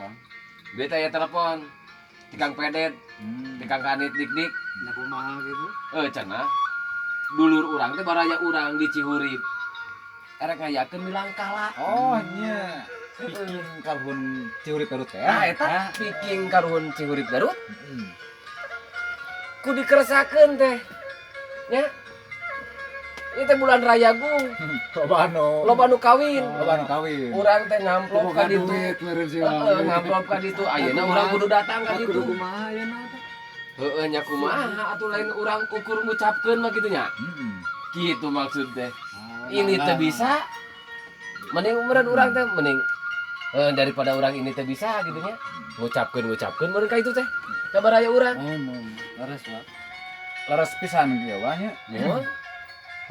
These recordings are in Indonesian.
Kang? Beta ya telepon. Tikang pedet, tikang kanit dik-dik. Nah kumaha gitu. Cenah. Dulur urang teh baraya urang di Cihurip. Erek ngayakeun milang kala. Oh nya. Bikin karhun Cihurip Garut teh. Nah, eta piking karuhun Cihurip Garut. Ku dikeresakeun teh. Nya. Ieu teh bulan Rayagung. Loba nu kawin. Urang teh ngamplop ka ditu. Duit meureun sih. Ngamplop ka ditu. Ayeuna urang kudu datang ka ditu. Kudu kumaha ayeuna teh? Heeh nya kumaha atuh lain urang ukur ngucapkeun mah kitu nya. Kitu maksud teh. Ini teh bisa. Mending umeureun urang teh mending daripada urang ini teh bisa gitu nya. Ngucapkeun meureun ka itu teh. Kabaraya urang. Laras Pak. Laras pisan kieu wah nya. Mun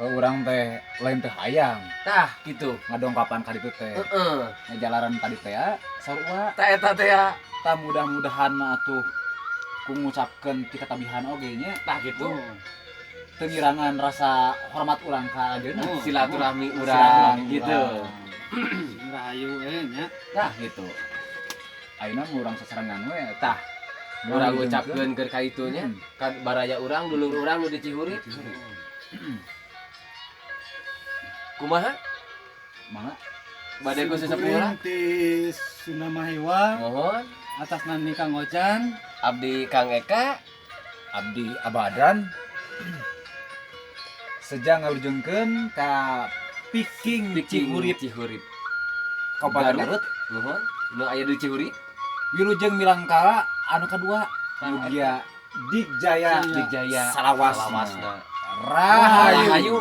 Urang teh lain teh hayang tah kitu. ngadongkapan ka ditu teh. Heeh. Ngajalaran ka ditu ya sarua. Tah eta teh ya. Tah mudah-mudahan mah atuh ku ngucapkeun ti katabihan oge nya. Tah gitu. Teu ngirangan rasa hormat urang ka ajeuna. Silaturahmi urang gitu. Rahayu nya. Tah gitu. Ayeuna mah urang sasarengan we Tah urang ngucapkeun keur ka itu nya. Ka baraya urang dulur urang nu di Cihurip. Kumaha? Mangga Bade ku sesepuh Ti Sunda Mahiwa mohon atas nami Kang Ojan. abdi Kang Eka abdi abadan sejang ngalujengkeun ka Piking Cihurip Cihurip Kabupaten Garut mohon nu aya di Cihurip wilujeng Milangkara anu kadua Mugia Digjaya Digjaya Salawasna Rahayu. Rahayu.